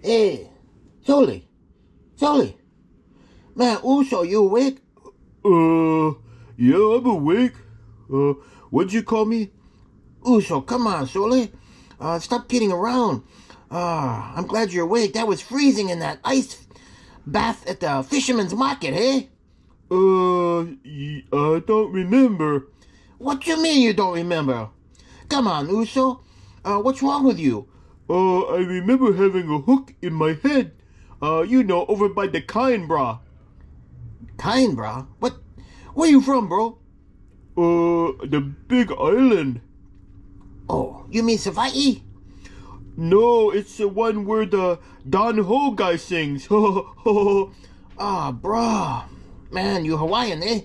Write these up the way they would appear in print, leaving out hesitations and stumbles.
Hey, Sully, Sully. Man, Uso, you awake? Yeah, I'm awake. What'd you call me? Uso, come on, Sully. Stop kidding around. I'm glad you're awake. That was freezing in that ice bath at the fisherman's market, hey? I don't remember. What you mean you don't remember? Come on, Uso. What's wrong with you? I remember having a hook in my head. Over by the Kind-Bra. Kind-Bra? Where you from, bro? The big island. Oh, you mean Savai'i? No, it's the one where the Don Ho guy sings. Ah, bruh. Man, you Hawaiian, eh?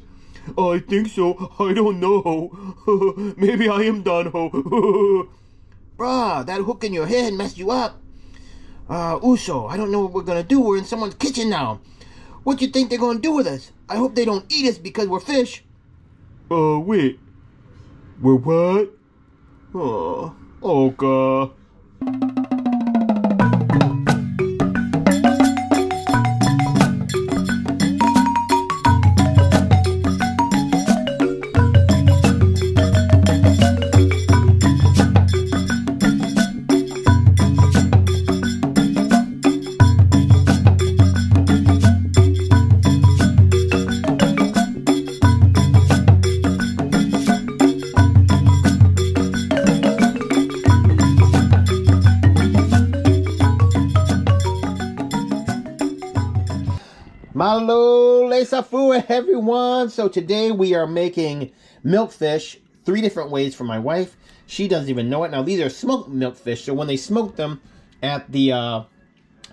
I think so. I don't know. Maybe I am Don Ho. Bruh, that hook in your head messed you up. Uso, I don't know what we're gonna do. We're in someone's kitchen now. What do you think they're gonna do with us? I hope they don't eat us because we're fish. Wait. We're what? Oh, God. Malo lesafu, everyone. So today we are making milkfish 3 different ways for my wife. She doesn't even know it. Now these are smoked milkfish. So when they smoke them at the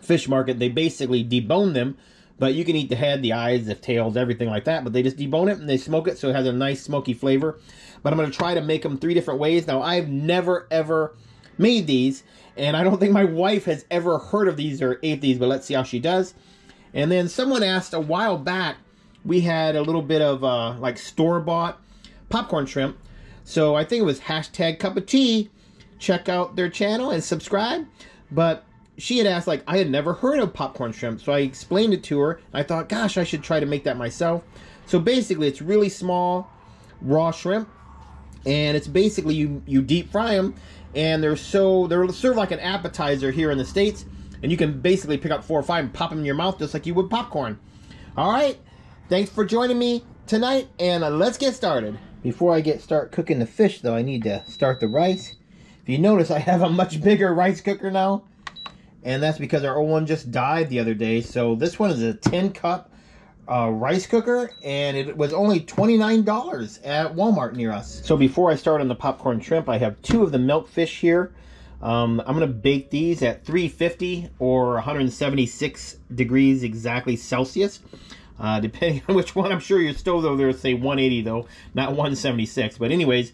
fish market, they basically debone them. But you can eat the head, the eyes, the tails, everything like that. But they just debone it and they smoke it so it has a nice smoky flavor. But I'm going to try to make them 3 different ways. Now I've never ever made these. And I don't think my wife has ever heard of these or ate these. But let's see how she does. And then someone asked a while back, we had a little bit of like store-bought popcorn shrimp. So I think it was hashtag cup of tea. Check out their channel and subscribe. But she had asked, like, I had never heard of popcorn shrimp. So I explained it to her. I thought, gosh, I should try to make that myself. So basically, it's really small, raw shrimp. And it's basically, you deep fry them. And they're served like an appetizer here in the States. And you can basically pick up 4 or 5 and pop them in your mouth just like you would popcorn. All right. Thanks for joining me tonight. And let's get started. Before I start cooking the fish, though, I need to start the rice. If you notice, I have a much bigger rice cooker now. And that's because our old one just died the other day. So this one is a 10-cup rice cooker. And it was only $29 at Walmart near us. So before I start on the popcorn shrimp, I have 2 of the milkfish here. I'm going to bake these at 350 or 176 degrees exactly Celsius. Depending on which one. I'm sure your stove over there will say 180 though, not 176. But anyways,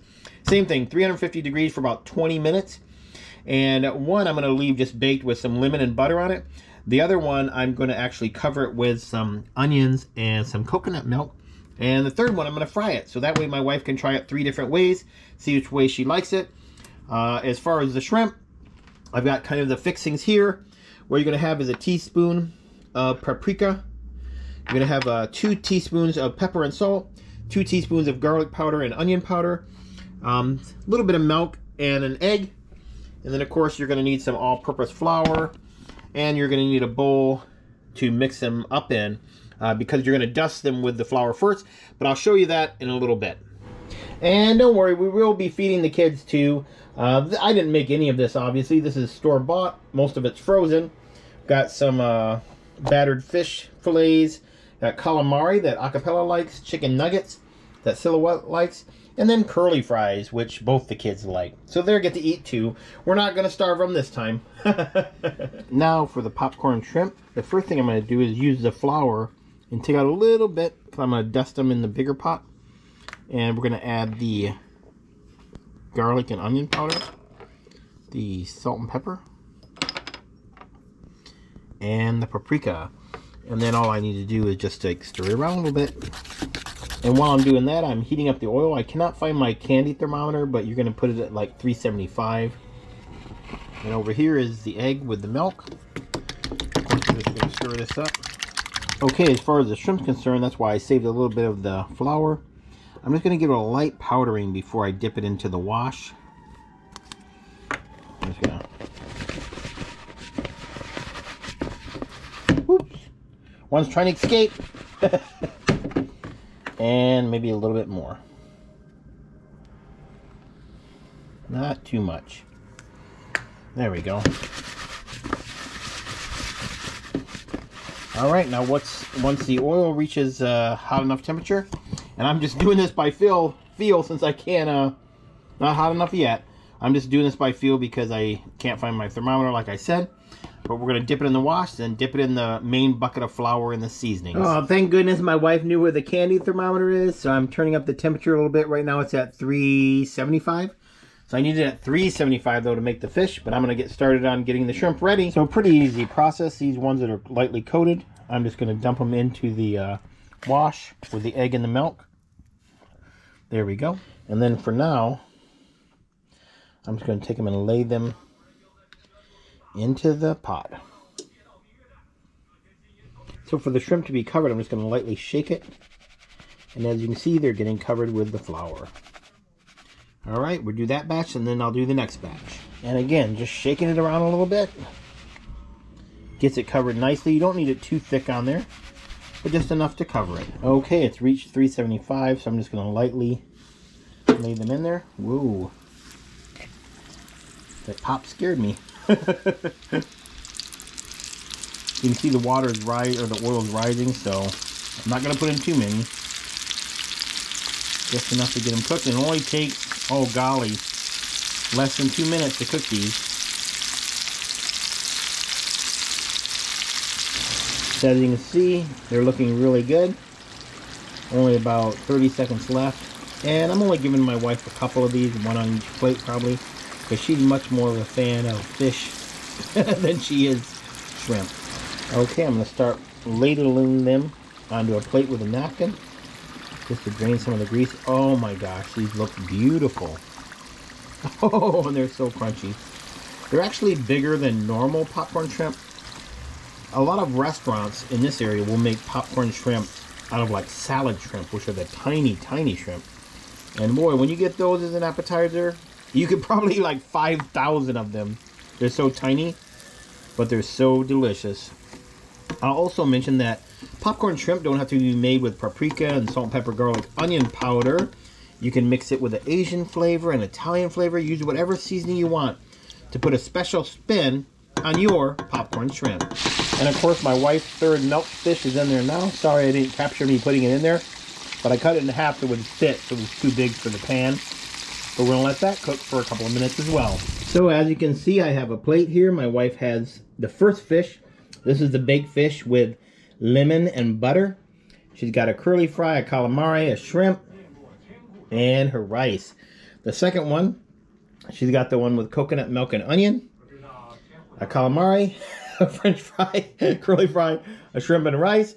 same thing, 350 degrees for about 20 minutes. And one I'm going to leave just baked with some lemon and butter on it. The other one I'm going to actually cover it with some onions and some coconut milk. And the third one I'm going to fry it. So that way my wife can try it 3 different ways, see which way she likes it. As far as the shrimp, I've got kind of the fixings here. What you're going to have is a teaspoon of paprika. You're going to have 2 teaspoons of pepper and salt, 2 teaspoons of garlic powder and onion powder, a little bit of milk and an egg. And then, of course, you're going to need some all-purpose flour. And you're going to need a bowl to mix them up in because you're going to dust them with the flour first. But I'll show you that in a little bit. And don't worry, we will be feeding the kids too. I didn't make any of this, obviously. This is store-bought. Most of it's frozen. Got some battered fish fillets. Got calamari that Acapella likes. Chicken nuggets that Silhouette likes. And then curly fries, which both the kids like. So they'll get to eat too. We're not going to starve them this time. Now for the popcorn shrimp. The first thing I'm going to do is use the flour and take out a little bit. I'm going to dust them in the bigger pot. And we're going to add the garlic and onion powder, the salt and pepper, and the paprika. And then all I need to do is just stir it around a little bit. And while I'm doing that, I'm heating up the oil. I cannot find my candy thermometer, but you're going to put it at like 375. And over here is the egg with the milk. just going to stir this up. Okay, as far as the shrimp's concerned, that's why I saved a little bit of the flour. I'm just going to give it a light powdering before I dip it into the wash. I'm just going to... Whoops. One's trying to escape. And maybe a little bit more. Not too much. There we go. All right, now once the oil reaches hot enough temperature, and I'm just doing this by feel since I can't, not hot enough yet. I'm just doing this by feel because I can't find my thermometer, like I said. But we're going to dip it in the wash, then dip it in the main bucket of flour and the seasonings. Oh, thank goodness my wife knew where the candy thermometer is. So I'm turning up the temperature a little bit. Right now it's at 375. So I need it at 375 though to make the fish. But I'm going to get started on getting the shrimp ready. So pretty easy process. These ones that are lightly coated, I'm just going to dump them into the wash with the egg and the milk. There we go. And then for now, I'm just going to take them and lay them into the pot. So for the shrimp to be covered, I'm just going to lightly shake it. And as you can see, they're getting covered with the flour. Alright, we'll do that batch and then I'll do the next batch. And again, just shaking it around a little bit. Gets it covered nicely. You don't need it too thick on there, but just enough to cover it. Okay, it's reached 375, so I'm just going to lightly lay them in there. Whoa. That pop scared me. You can see the water is rising, or the oil is rising, so I'm not going to put in too many. Just enough to get them cooked. And it only takes, oh golly, less than 2 minutes to cook these. So as you can see, they're looking really good. Only about 30 seconds left. And I'm only giving my wife a couple of these, one on each plate probably, because she's much more of a fan of fish than she is shrimp. Okay, I'm going to start ladling them onto a plate with a napkin just to drain some of the grease. Oh my gosh, these look beautiful. Oh, and they're so crunchy. They're actually bigger than normal popcorn shrimp. A lot of restaurants in this area will make popcorn shrimp out of like salad shrimp, which are the tiny, tiny shrimp. And boy, when you get those as an appetizer, you could probably eat like 5,000 of them. They're so tiny, but they're so delicious. I'll also mention that popcorn shrimp don't have to be made with paprika and salt, pepper, garlic, onion powder. You can mix it with an Asian flavor and Italian flavor. Use whatever seasoning you want to put a special spin on your popcorn shrimp. And of course, my wife's third milk fish is in there now. Sorry I didn't capture me putting it in there, but I cut it in half so it would fit, so it was too big for the pan. But we're gonna let that cook for a couple of minutes as well. So as you can see, I have a plate here. My wife has the first fish. This is the baked fish with lemon and butter. She's got a curly fry, a calamari, a shrimp, and her rice. The second one, she's got the one with coconut milk and onion, a calamari, a french fry, curly fry, a shrimp and rice.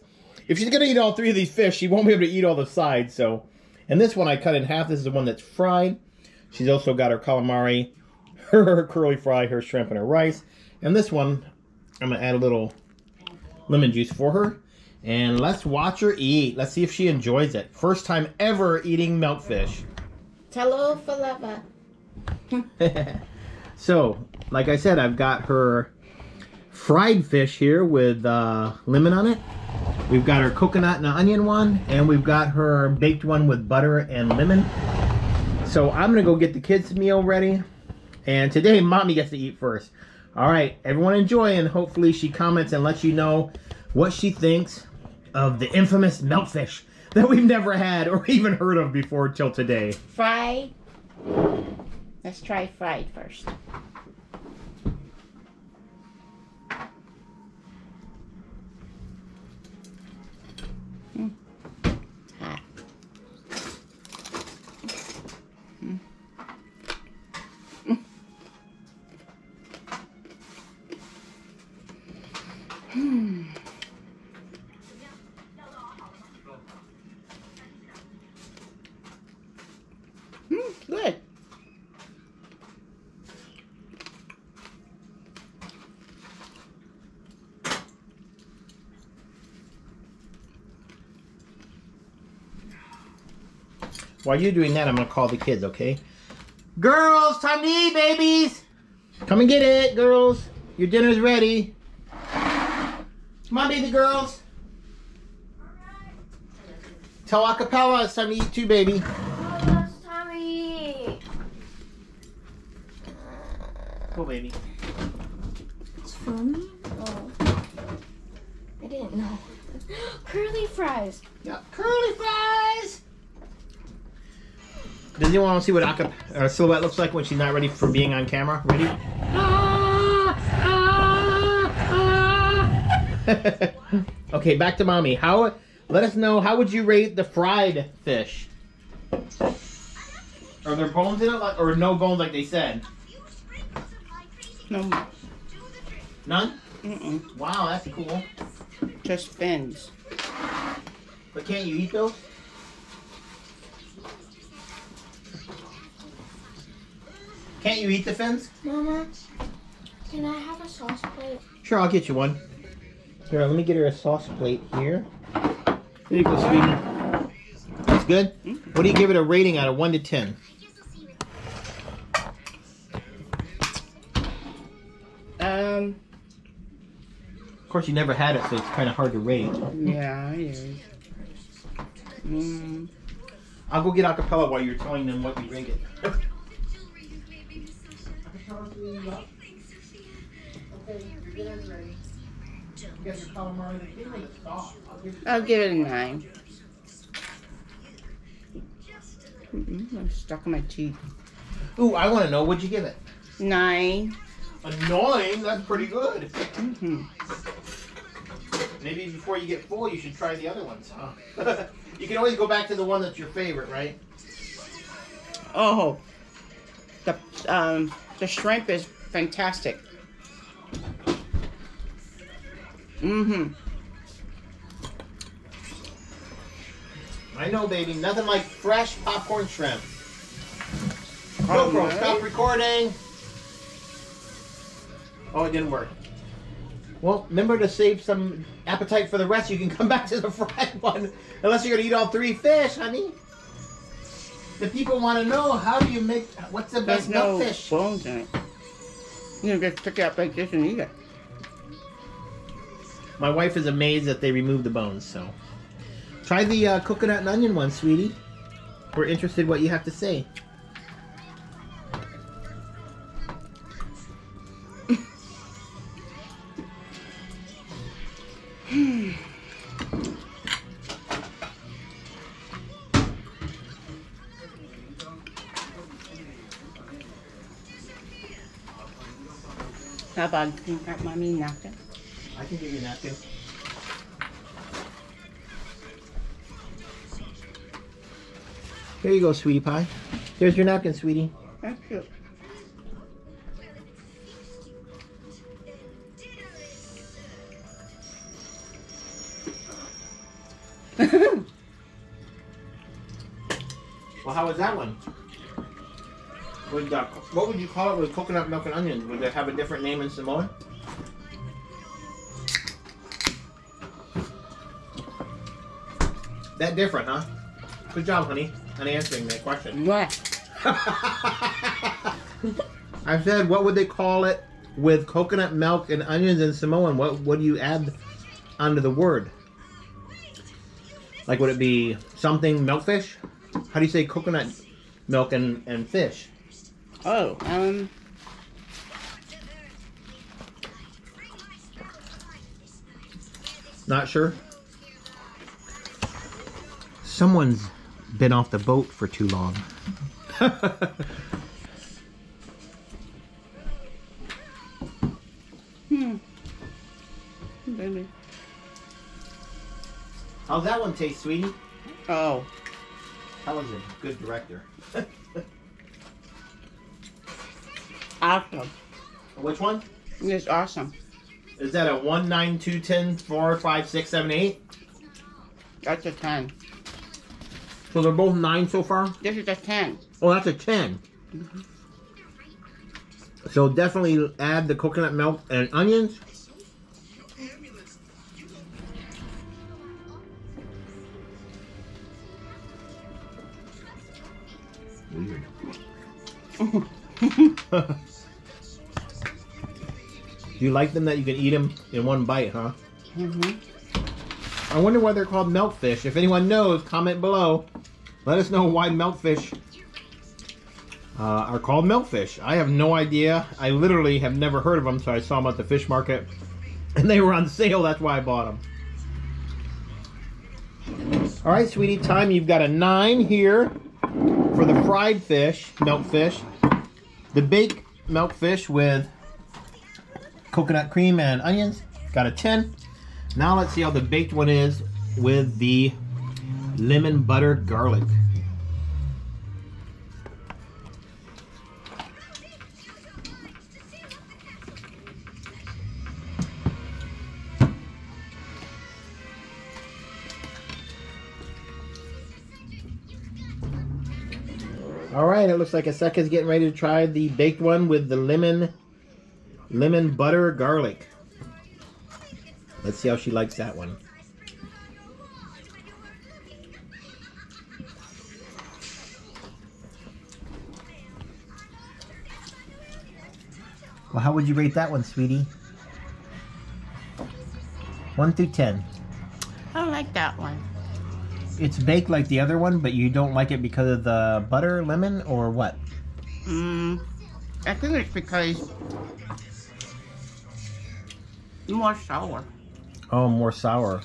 If she's gonna eat all three of these fish, she won't be able to eat all the sides. So, and this one I cut in half. This is the one that's fried. She's also got her calamari, her curly fry, her shrimp, and her rice. And this one, I'm gonna add a little lemon juice for her. And let's watch her eat. Let's see if she enjoys it. First time ever eating milkfish. Hello, forever. So, like I said, I've got her fried fish here with lemon on it. We've got her coconut and onion one, and we've got her baked one with butter and lemon. So I'm gonna go get the kids' meal ready. And today, Mommy gets to eat first. All right, everyone enjoy, and hopefully she comments and lets you know what she thinks of the infamous milkfish that we've never had or even heard of before till today. Fried. Let's try fried first. Hot. Good. While you're doing that, I'm gonna call the kids, okay? Girls, time to eat, babies! Come and get it, girls. Your dinner's ready. Come on, baby girls. Tell Acapella it's time to eat too, baby. Oh, it's time to eat. Go, baby. It's for me? Oh. I didn't know. Curly fries. Yeah, curly fries. Does anyone want to see what Silhouette looks like when she's not ready for being on camera? Ready? Okay, back to mommy. Let us know, how would you rate the fried fish? Are there bones in it, or no bones like they said? No, None? mm-mm. Wow, that's cool. Just fins. But can't you eat those? Can't you eat the fins? Mama, can I have a sauce plate? Sure, I'll get you one. Here, let me get her a sauce plate here. There you go, sweetie. That's good? What do you give it a rating out of 1 to 10? Of course, you never had it, so it's kind of hard to rate. Yeah, it is. I'll go get Acapella while you're telling them what you rate it. I'll give it a 9. I'm stuck in my teeth. Ooh, I want to know, what'd you give it? 9. A 9? That's pretty good. Mm-hmm. Maybe before you get full, you should try the other ones, huh? You can always go back to the one that's your favorite, right? Oh, the shrimp is fantastic. Mm-hmm. I know, baby. Nothing like fresh popcorn shrimp. Oh, GoPro, nice. stop recording. Oh, it didn't work. Well, remember to save some appetite for the rest. You can come back to the fried one. Unless you're going to eat all 3 fish, honey. The people want to know, how do you make, what's the There's best no milkfish? bones in it. You can just pick it up like this and eat it. My wife is amazed that they removed the bones, so. Try the coconut and onion one, sweetie. We're interested what you have to say. How about you got mommy napkin? I can give you a napkin. Here you go, sweetie pie. There's your napkin, sweetie. That's cute. Well, how was that one? What would you call it with coconut milk and onions? Would it have a different name in Samoan? That different, huh? Good job, honey, on answering that question. What? I said, what would they call it with coconut milk and onions in Samoan? What do you add onto the word? Like, would it be something milkfish? How do you say coconut milk and fish? Oh, Not sure? Someone's been off the boat for too long. baby. How's that one taste, sweetie? Oh, That was a good director. awesome. Which one? It's awesome. Is that a 1, 9, 2, 10, 4, 5, 6, 7, 8? That's a 10. So they're both 9 so far? This is a 10. Oh, that's a 10. So definitely add the coconut milk and onions. Weird. You like them that you can eat them in one bite, huh? I wonder why they're called milkfish. If anyone knows, comment below. Let us know why milkfish are called milkfish. I have no idea. I literally have never heard of them, so I saw them at the fish market. And they were on sale, that's why I bought them. Alright, sweetie, time. You've got a 9 here for the fried fish, milkfish. The baked milkfish with coconut cream and onions, got a 10. Now let's see how the baked one is with the lemon butter garlic. All right, it looks like Aseka's getting ready to try the baked one with the lemon butter garlic. Let's see how she likes that one. Well, how would you rate that one, sweetie? 1 through 10. I like that one. It's baked like the other one, but you don't like it because of the butter, lemon, or what? I think it's because more sour. Oh, more sour.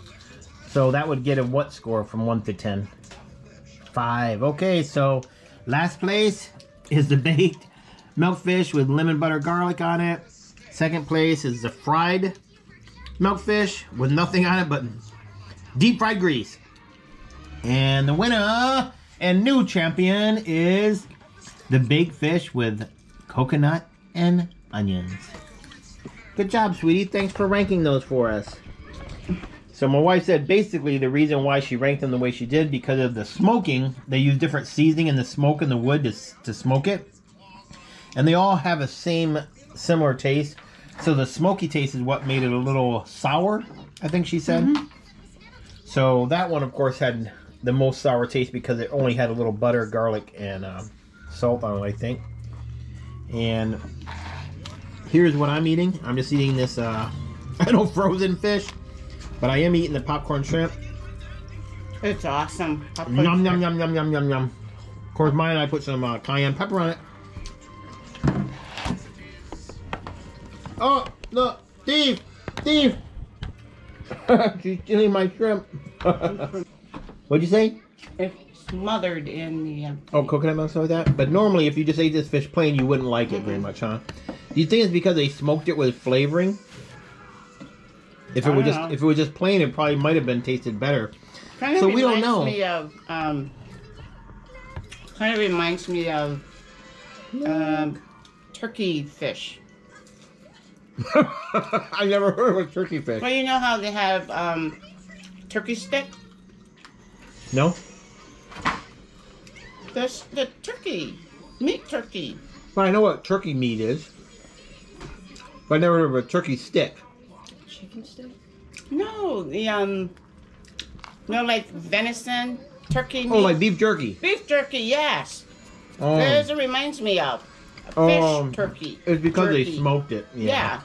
So that would get a what score from 1 to 10? 5. Okay, so last place is the baked milkfish with lemon butter garlic on it. Second place is the fried milkfish with nothing on it but deep fried grease. And the winner and new champion is the baked fish with coconut and onions. Good job, sweetie. Thanks for ranking those for us. So my wife said basically the reason why she ranked them the way she did because of the smoking. They use different seasoning in the smoke and the wood to smoke it. And they all have a similar taste. So the smoky taste is what made it a little sour, I think she said. So that one, of course, had the most sour taste because it only had a little butter, garlic, and salt on it, I think. And here's what I'm eating. I'm just eating this, I know, frozen fish, but I am eating the popcorn shrimp. It's awesome. Yum, yum, yum, yum, yum, yum, yum. Of course, mine, I put some cayenne pepper on it. Oh, look, Steve! Steve! She's stealing my shrimp. What'd you say? It's smothered in the... Oh, coconut milk, stuff like that? But normally, if you just ate this fish plain, you wouldn't like it very much, huh? Do you think it's because they smoked it with flavoring? If it was just plain, it probably might have been tasted better. Kind So we don't know. Kind of reminds me of turkey fish. I never heard of a turkey fish. Well, you know how they have turkey stick? No? There's the turkey, meat turkey. Well, I know what turkey meat is. But I never heard of a turkey stick. Chicken stick? No, the like venison, turkey meat. Oh, like beef jerky. Beef jerky, yes. Oh, There's it reminds me of. Fish turkey. it's because turkey. they smoked it. Yeah.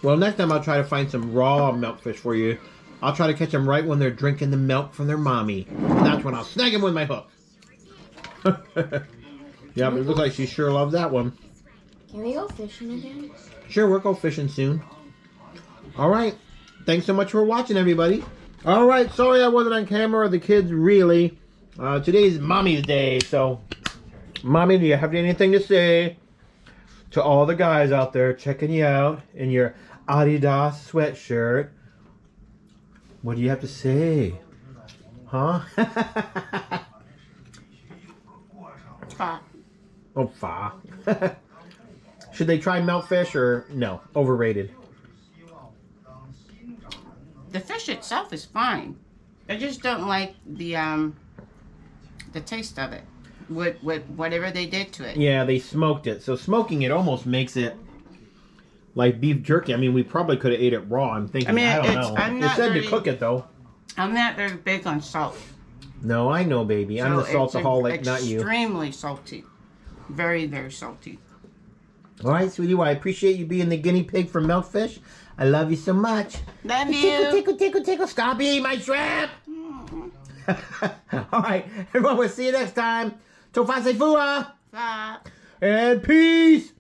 Well, next time I'll try to find some raw milkfish for you. I'll try to catch them right when they're drinking the milk from their mommy. And that's when I'll snag them with my hook. Yeah, but it looks like she sure loves that one. Can we go fishing again? Sure, we'll go fishing soon. All right. Thanks so much for watching, everybody. All right. Sorry I wasn't on camera. The kids really. Today's Mommy's Day. So, Mommy, do you have anything to say to all the guys out there checking you out in your Adidas sweatshirt? What do you have to say? Huh? Oh, fa. Should they try milkfish or no? Overrated. The fish itself is fine. I just don't like the taste of it with whatever they did to it. Yeah, they smoked it. So smoking it almost makes it like beef jerky. I mean, we probably could have ate it raw. I'm thinking. I don't know. I'm It not said very, to cook it though. I'm not very big on salt. No, I know, baby. I'm the saltaholic, not you. Extremely salty. Very, very salty. All right, sweetie. Well, I appreciate you being the guinea pig for Milkfish. I love you so much. Love you. Tickle, tickle, tickle, tickle. Stop eating my shrimp. All right, everyone. We'll see you next time. Tofase fua. Stop. And peace.